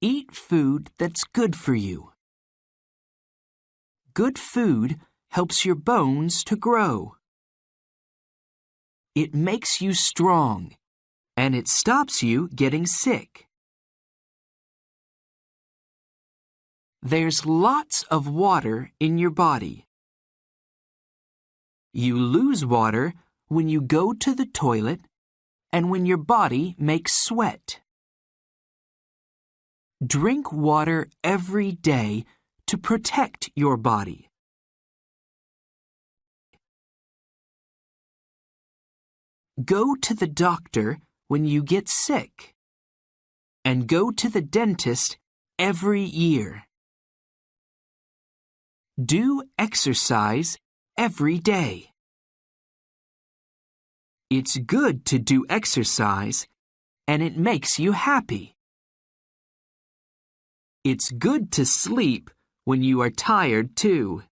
Eat food that's good for you. Good food helps your bones to grow. It makes you strong, and it stops you getting sick. There's lots of water in your body. You lose water when you go to the toilet and when your body makes sweat. Drink water every day to protect your body. Go to the doctor when you get sick, and go to the dentist every year. Do exercise every day. It's good to do exercise, and it makes you happy. It's good to sleep when you are tired too.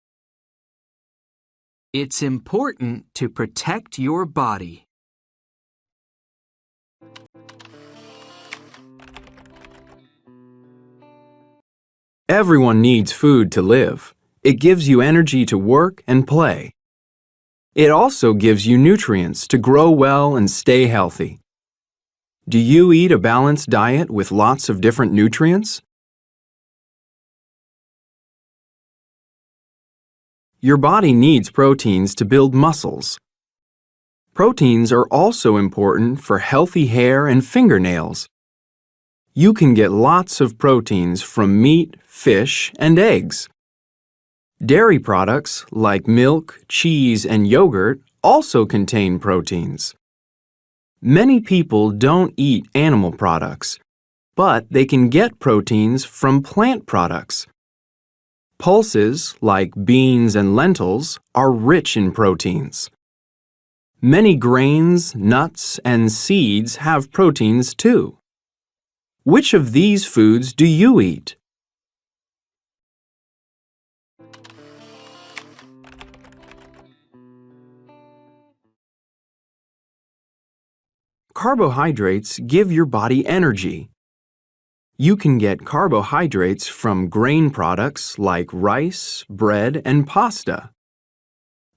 It's important to protect your body. Everyone needs food to live. It gives you energy to work and play. It also gives you nutrients to grow well and stay healthy. Do you eat a balanced diet with lots of different nutrients? Your body needs proteins to build muscles. Proteins are also important for healthy hair and fingernails. You can get lots of proteins from meat, fish, and eggs. Dairy products like milk, cheese, and yogurt also contain proteins. Many people don't eat animal products, but they can get proteins from plant products. Pulses, like beans and lentils, are rich in proteins. Many grains, nuts, and seeds have proteins too. Which of these foods do you eat? Carbohydrates give your body energy. You can get carbohydrates from grain products like rice, bread, and pasta.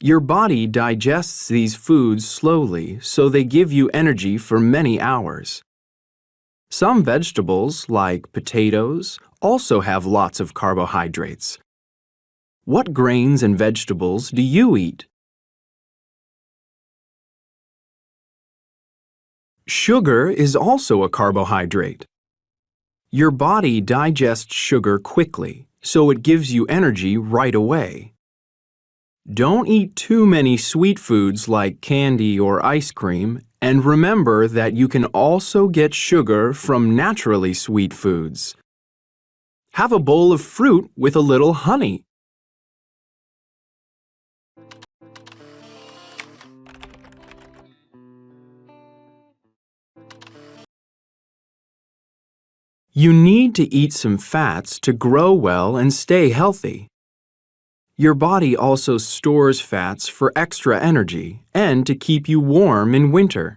Your body digests these foods slowly, so they give you energy for many hours. Some vegetables, like potatoes, also have lots of carbohydrates. What grains and vegetables do you eat? Sugar is also a carbohydrate. Your body digests sugar quickly, so it gives you energy right away. Don't eat too many sweet foods like candy or ice cream, and remember that you can also get sugar from naturally sweet foods. Have a bowl of fruit with a little honey. You need to eat some fats to grow well and stay healthy. Your body also stores fats for extra energy and to keep you warm in winter.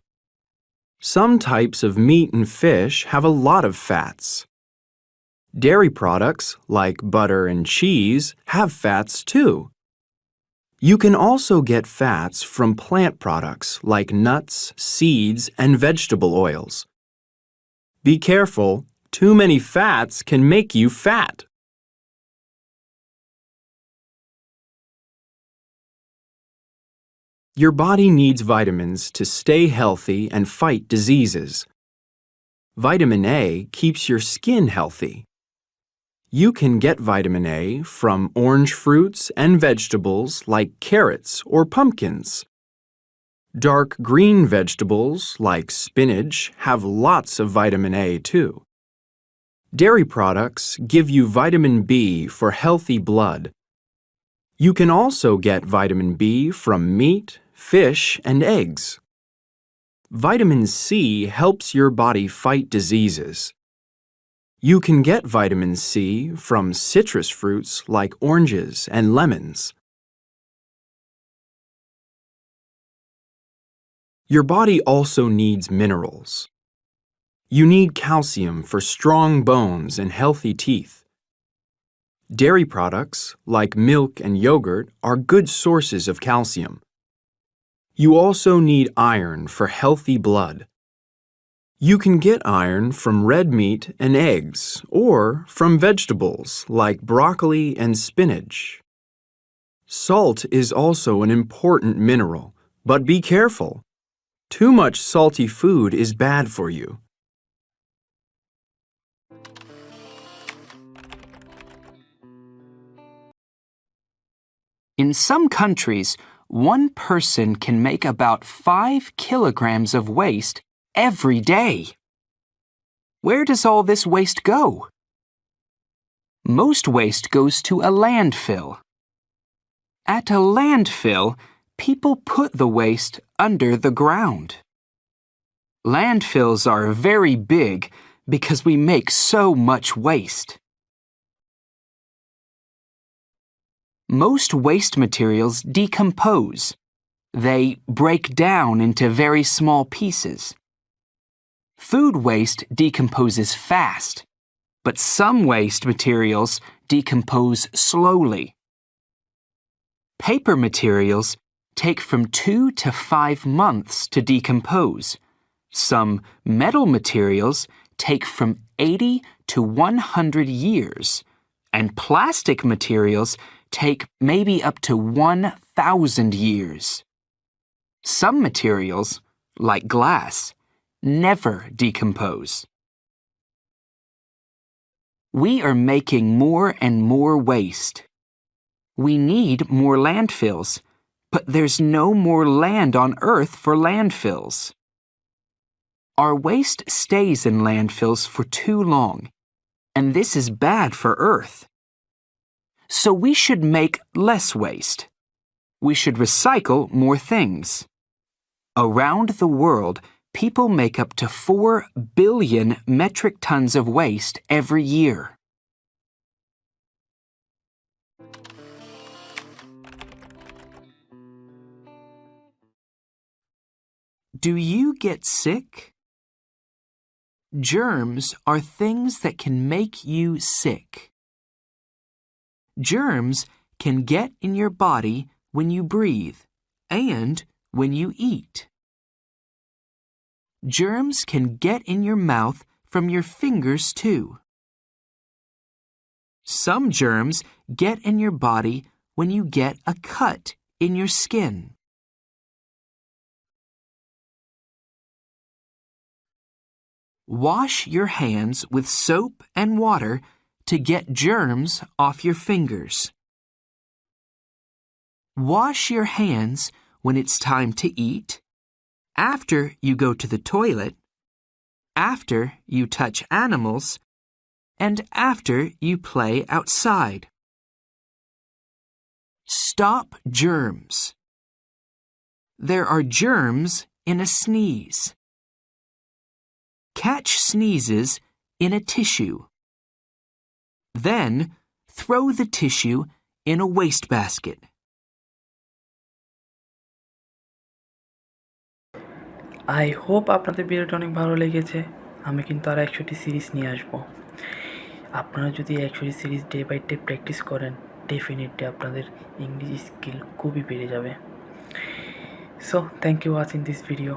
Some types of meat and fish have a lot of fats. Dairy products, like butter and cheese, have fats too. You can also get fats from plant products like nuts, seeds, and vegetable oils. Be careful. Too many fats can make you fat. Your body needs vitamins to stay healthy and fight diseases. Vitamin A keeps your skin healthy. You can get vitamin A from orange fruits and vegetables like carrots or pumpkins. Dark green vegetables like spinach have lots of vitamin A too. Dairy products give you vitamin B for healthy blood. You can also get vitamin B from meat, fish, and eggs. Vitamin C helps your body fight diseases. You can get vitamin C from citrus fruits like oranges and lemons. Your body also needs minerals. You need calcium for strong bones and healthy teeth. Dairy products, like milk and yogurt, are good sources of calcium. You also need iron for healthy blood. You can get iron from red meat and eggs, or from vegetables like broccoli and spinach. Salt is also an important mineral, but be careful. Too much salty food is bad for you. In some countries, one person can make about 5 kilograms of waste every day. Where does all this waste go? Most waste goes to a landfill. At a landfill, people put the waste under the ground. Landfills are very big because we make so much waste. Most waste materials decompose. They break down into very small pieces. Food waste decomposes fast, but some waste materials decompose slowly. Paper materials take from 2 to 5 months to decompose. Some metal materials take from 80 to 100 years, and plastic materials take maybe up to 1,000 years. Some materials, like glass, never decompose. We are making more and more waste. We need more landfills, but there's no more land on Earth for landfills. Our waste stays in landfills for too long, and this is bad for Earth. So we should make less waste. We should recycle more things. Around the world, people make up to 4 billion metric tons of waste every year. Do you get sick? Germs are things that can make you sick. Germs can get in your body when you breathe and when you eat. Germs can get in your mouth from your fingers too. Some germs get in your body when you get a cut in your skin. Wash your hands with soap and water to get germs off your fingers. Wash your hands when it's time to eat, after you go to the toilet, after you touch animals, and after you play outside. Stop germs. There are germs in a sneeze. Catch sneezes in a tissue. Then, throw the tissue in a wastebasket. I hope আপনাদের ভিডিওটা অনেক ভালো লেগেছে। আমি কিন্তু আর 100টি series নিয়ে আসব। আপনারা যদি 100টি series day by day practice করেন, ডেফিনেটলি আপনাদের ইংলিশ স্কিল খুবই বেড়ে যাবে। So, thank you for watching this video.